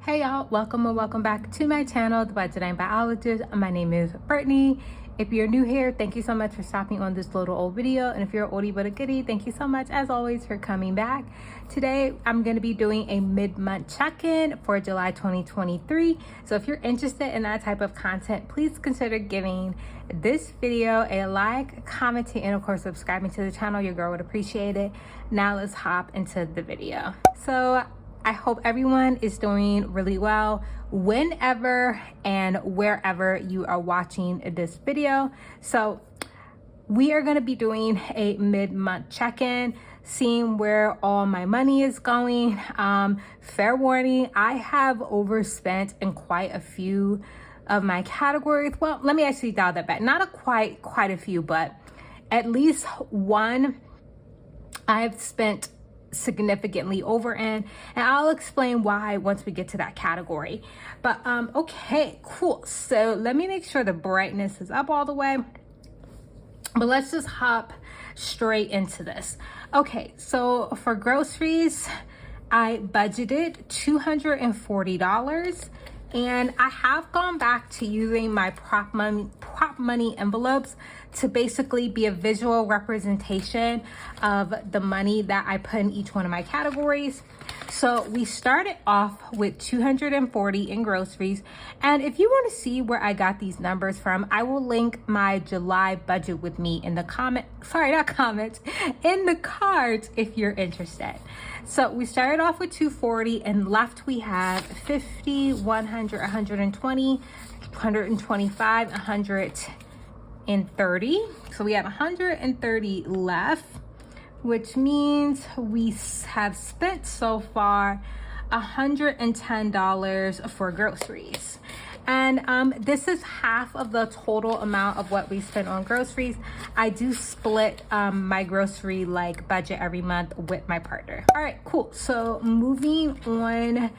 Hey y'all, welcome and welcome back to my channel, The Budget Biologist. My name is Brittany. If you're new here, thank you so much for stopping on this little old video. And if you're an oldie but a goodie, thank you so much as always for coming back. Today, I'm going to be doing a mid-month check-in for July 2023. So if you're interested in that type of content, please consider giving this video a like, commenting, and of course, subscribing to the channel. Your girl would appreciate it. Now let's hop into the video. So I hope everyone is doing really well whenever and wherever you are watching this video. So we are going to be doing a mid-month check-in, seeing where all my money is going. Fair warning, I have overspent in quite a few of my categories. Well, let me actually dial that back. Not quite a few, but at least one I've spent significantly over in, and I'll explain why once we get to that category. But okay, cool. So let me make sure the brightness is up all the way, but let's just hop straight into this. Okay, so for groceries, I budgeted $240, and I have gone back to using my prop money envelopes to basically be a visual representation of the money that I put in each one of my categories. So we started off with $240 in groceries. And if you want to see where I got these numbers from, I will link my July budget with me in the in the cards if you're interested. So we started off with $240, and left we have $50, $100, $120, $125, $130. So we have $130 left, which means we have spent so far $110 for groceries. And this is half of the total amount of what we spent on groceries. I do split my grocery budget every month with my partner. All right, cool. So moving on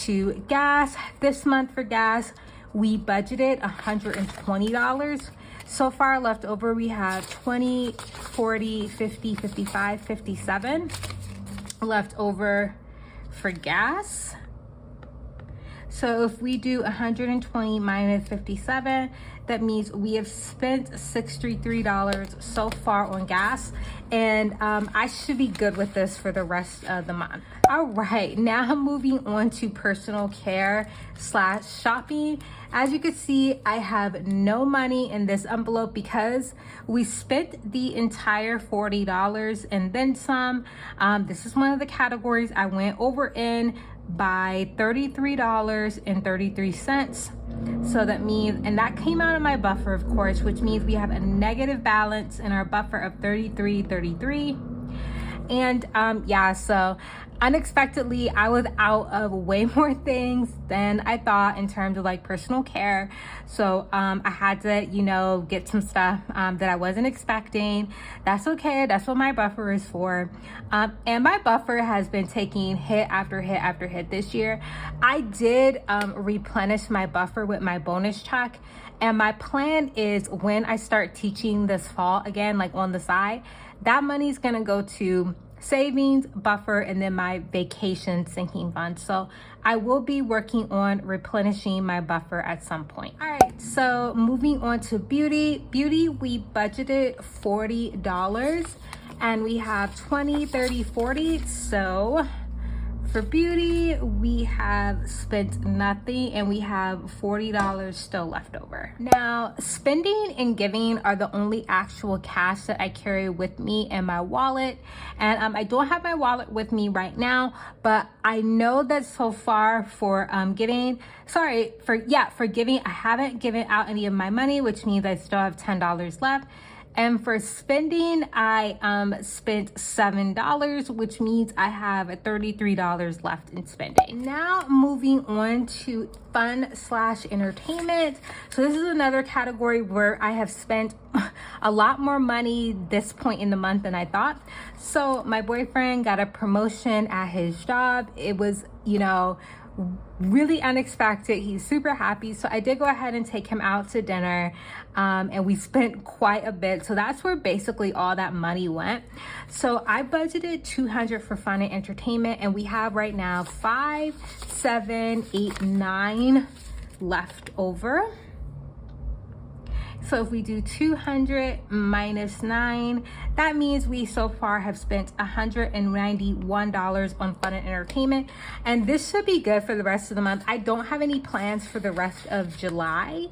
to gas. This month for gas, we budgeted $120. So far left over, we have 20, 40, 50, 55, 57 left over for gas. So if we do 120 minus 57, that means we have spent $63 so far on gas, and I should be good with this for the rest of the month. All right, now moving on to personal care / shopping. As you can see, I have no money in this envelope because we spent the entire $40 and then some. This is one of the categories I went over in by $33.33. So that means, and that came out of my buffer, of course, which means we have a negative balance in our buffer of $33.33. And yeah, so unexpectedly, I was out of way more things than I thought in terms of personal care. So I had to, get some stuff that I wasn't expecting. That's okay. That's what my buffer is for. And my buffer has been taking hit after hit after hit this year. I did replenish my buffer with my bonus check. And my plan is when I start teaching this fall again, on the side, that money's gonna go to savings, buffer, and then my vacation sinking fund. So I will be working on replenishing my buffer at some point. All right, so moving on to beauty. Beauty, we budgeted $40 and we have 20, 30, 40. So for beauty, we have spent nothing and we have $40 still left over. Now, spending and giving are the only actual cash that I carry with me in my wallet. And I don't have my wallet with me right now, but I know that so far for giving, I haven't given out any of my money, which means I still have $10 left. And for spending, I spent $7, which means I have $33 left in spending. Now moving on to fun / entertainment. So this is another category where I have spent a lot more money this point in the month than I thought. So my boyfriend got a promotion at his job. It was, really unexpected. He's super happy. So I did go ahead and take him out to dinner, and we spent quite a bit. So that's where basically all that money went. So I budgeted $200 for fun and entertainment, and we have right now 5, 7, 8, 9 left over. So if we do 200 minus 9, that means we so far have spent $191 on fun and entertainment. And this should be good for the rest of the month. I don't have any plans for the rest of July.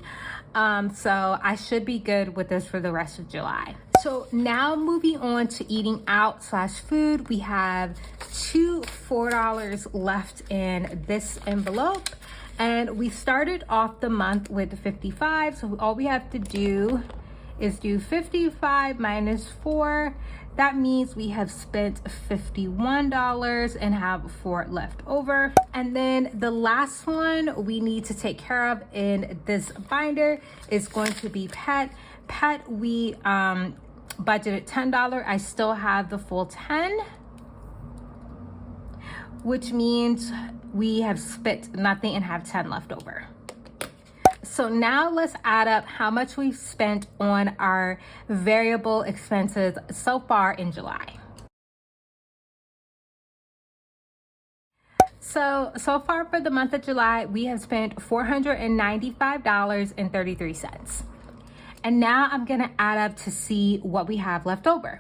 So I should be good with this for the rest of July. So now moving on to eating out / food, we have two $4 left in this envelope. And we started off the month with 55, so all we have to do is do 55 minus 4. That means we have spent $51 and have 4 left over. And then the last one we need to take care of in this binder is going to be pet. Pet, we budgeted $10. I still have the full 10, which means we have spent nothing and have 10 left over. So now let's add up how much we've spent on our variable expenses so far in July. So far for the month of July, we have spent $495.33. And now I'm gonna add up to see what we have left over.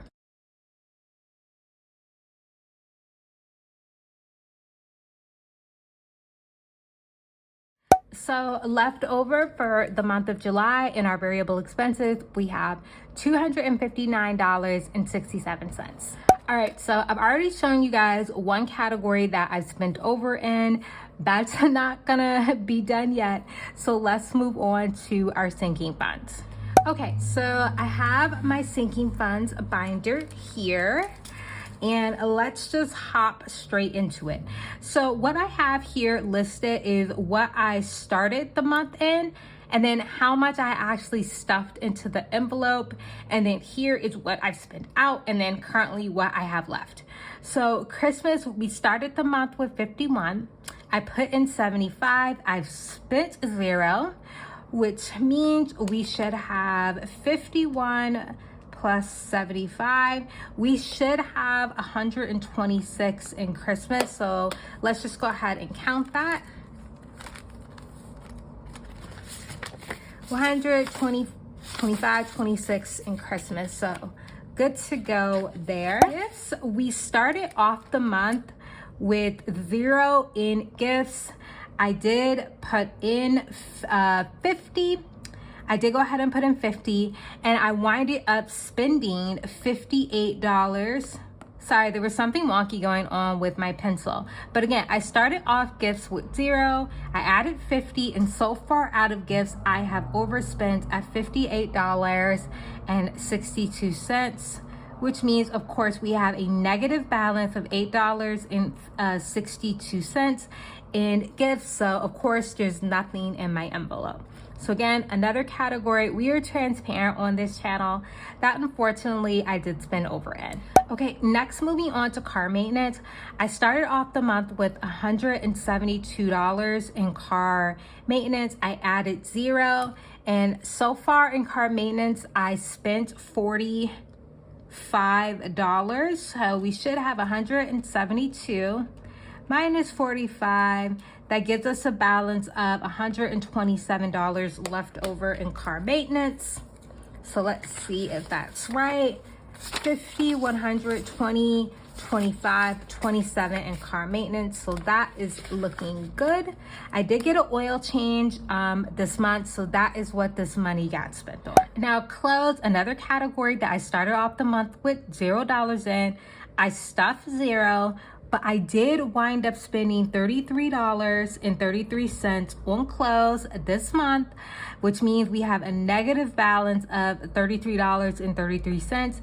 So left over for the month of July in our variable expenses, we have $259.67. All right, so I've already shown you guys one category that I spent over in. That's not gonna be done yet. So let's move on to our sinking funds. Okay, so I have my sinking funds binder here. And let's just hop straight into it. So what I have here listed is what I started the month in, and then how much I actually stuffed into the envelope. And then here is what I've spent out, and then currently what I have left. So Christmas, we started the month with 51. I put in 75. I've spent 0, which means we should have 51 plus 75. We should have 126 in Christmas. So let's just go ahead and count that. 120, 25, 26 in Christmas. So good to go there. Gifts, we started off the month with 0 in gifts. I did put in 50. I did go ahead and put in 50, and I winded up spending $58. Sorry, there was something wonky going on with my pencil. But again, I started off gifts with 0. I added 50, and so far out of gifts, I have overspent at $58.62, which means, of course, we have a negative balance of $8.62 in gifts. So, of course, there's nothing in my envelope. So again, another category, we are transparent on this channel, that unfortunately I did spend over in. Okay, next moving on to car maintenance. I started off the month with $172 in car maintenance. I added 0, and so far in car maintenance, I spent $45. So we should have 172 minus 45. That gives us a balance of $127 left over in car maintenance. So let's see if that's right. 50, 120, 25, 27 in car maintenance. So that is looking good. I did get an oil change this month, so that is what this money got spent on. Now clothes, another category that I started off the month with $0 in. I stuffed 0. But I did wind up spending $33.33 on clothes this month, which means we have a negative balance of $33.33.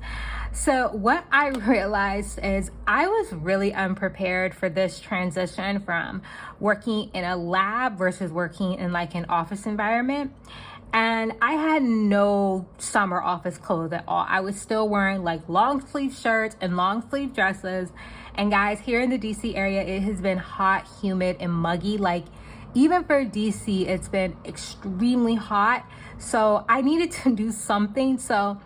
So what I realized is I was really unprepared for this transition from working in a lab versus working in like an office environment. And I had no summer office clothes at all. I was still wearing like long sleeve shirts and long sleeve dresses. And guys, here in the DC area, it has been hot, humid, and muggy. Like, even for DC, it's been extremely hot. So I needed to do something. So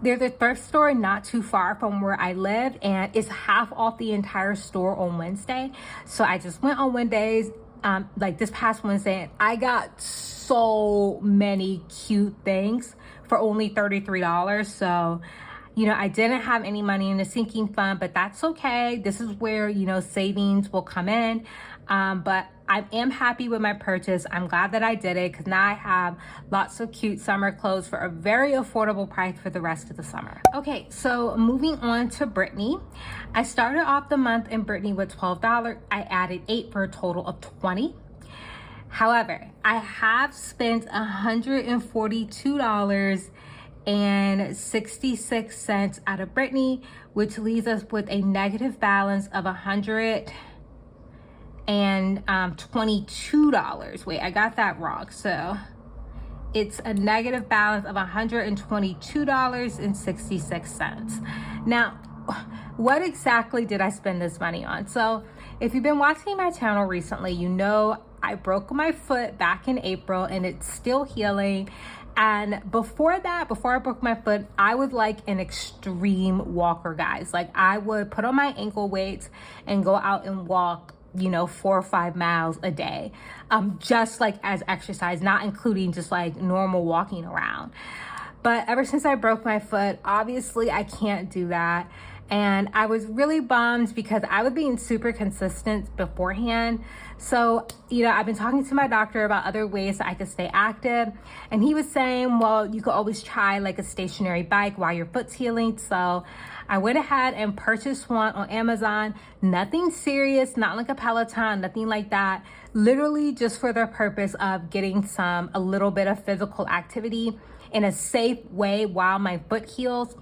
there's a thrift store not too far from where I live, and it's half off the entire store on Wednesday. So I just went on Wednesdays, like this past Wednesday, and I got so many cute things for only $33. So, you know, I didn't have any money in the sinking fund, but that's okay. This is where, you know, savings will come in. But I am happy with my purchase. I'm glad that I did it because now I have lots of cute summer clothes for a very affordable price for the rest of the summer. Okay, so moving on to Brittany. I started off the month in Brittany with $12. I added $8 for a total of $20. However, I have spent $142.66 out of Brittany, which leaves us with a negative balance of $122. Wait, I got that wrong. So it's a negative balance of $122.66. Now, what exactly did I spend this money on? So if you've been watching my channel recently, you know I broke my foot back in April and it's still healing. And before that, before I broke my foot, I was like an extreme walker, guys. Like, I would put on my ankle weights and go out and walk, you know, 4 or 5 miles a day, just like as exercise, not including just like normal walking around. But ever since I broke my foot, obviously I can't do that. And I was really bummed because I was being super consistent beforehand. So, you know, I've been talking to my doctor about other ways that I could stay active. And he was saying, well, you could always try like a stationary bike while your foot's healing. So I went ahead and purchased one on Amazon. Nothing serious, not like a Peloton, nothing like that. Literally just for the purpose of getting a little bit of physical activity in a safe way while my foot heals.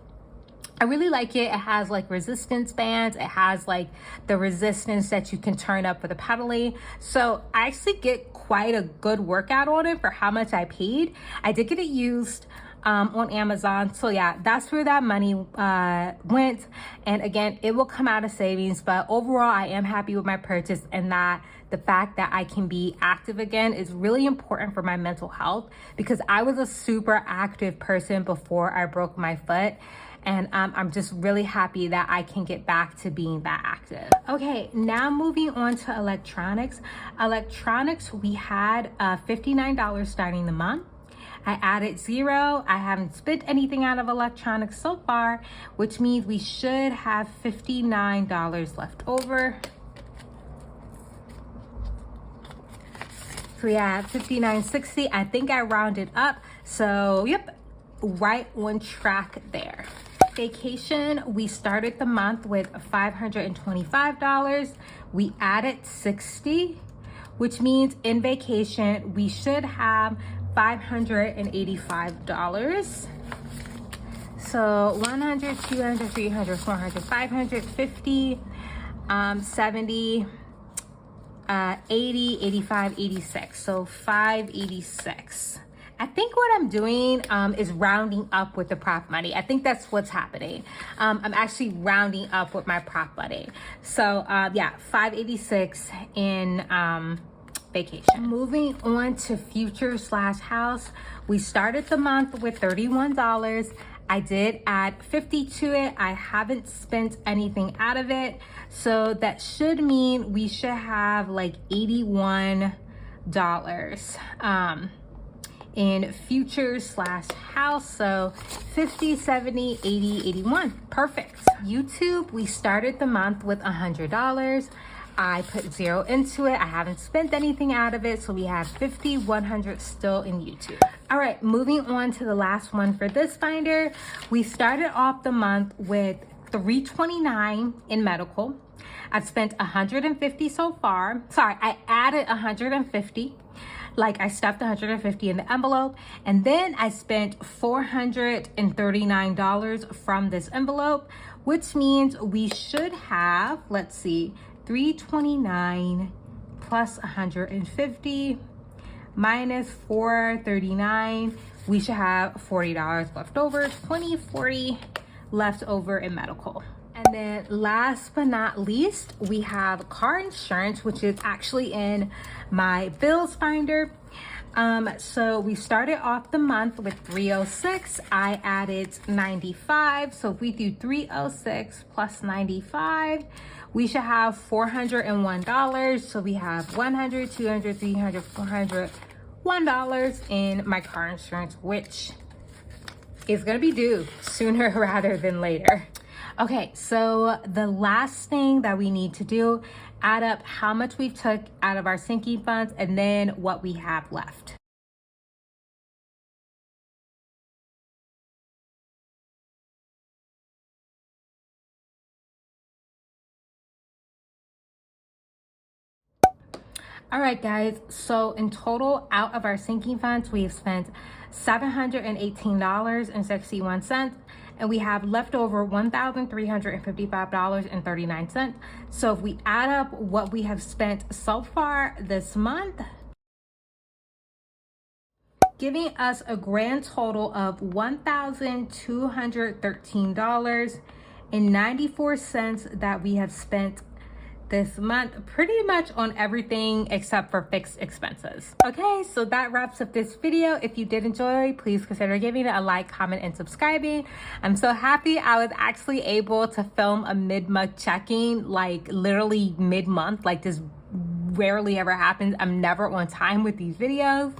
I really like it. It has like resistance bands. It has like the resistance that you can turn up for the pedaling. So I actually get quite a good workout on it for how much I paid. I did get it used on Amazon. So yeah, that's where that money went. And again, it will come out of savings, but overall I am happy with my purchase, and that the fact that I can be active again is really important for my mental health, because I was a super active person before I broke my foot. And I'm just really happy that I can get back to being that active. Okay, now moving on to electronics. Electronics, we had $59 starting the month. I added $0. I haven't spent anything out of electronics so far, which means we should have $59 left over. So we have $59.60. I think I rounded up. So yep, right on track there. Vacation, we started the month with $525. We added $60, which means in vacation we should have $585. So 100, 200, 300, 400, 500, 50, 70, 80, 85, 86. So 586. I think what I'm doing is rounding up with the prop money. I think that's what's happening. I'm actually rounding up with my prop money. So yeah, 586 in vacation. Moving on to future/house. We started the month with $31. I did add 50 to it. I haven't spent anything out of it. So that should mean we should have like $81 in future/house. So 50, 70, 80, 81. Perfect. YouTube, we started the month with $100. I put $0 into it. I haven't spent anything out of it. So we have 50, 100 still in YouTube. All right, moving on to the last one for this binder. We started off the month with $329 in medical. I've spent $150 so far. Sorry, I added $150. Like, I stuffed $150 in the envelope, and then I spent $439 from this envelope, which means we should have, let's see, $329 plus $150 minus $439. We should have $40 left over, $20.40 left over in medical. And then last but not least, we have car insurance, which is actually in my bills finder. So we started off the month with 306. I added 95. So if we do 306 plus 95, we should have $401. So we have $100, $200, $300, $400, $1 in my car insurance, which is gonna be due sooner rather than later. Okay, so the last thing that we need to do, add up how much we took out of our sinking funds and then what we have left. All right, guys, so in total, out of our sinking funds, we have spent $718.61, and we have left over $1,355.39. So if we add up what we have spent so far this month, giving us a grand total of $1,213.94 that we have spent this month, pretty much on everything except for fixed expenses. Okay, so that wraps up this video. If you did enjoy, please consider giving it a like, comment, and subscribing. I'm so happy I was actually able to film a mid-month checking, like literally mid-month. Like, this rarely ever happens. I'm never on time with these videos.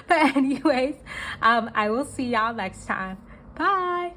But anyways, I will see y'all next time. Bye.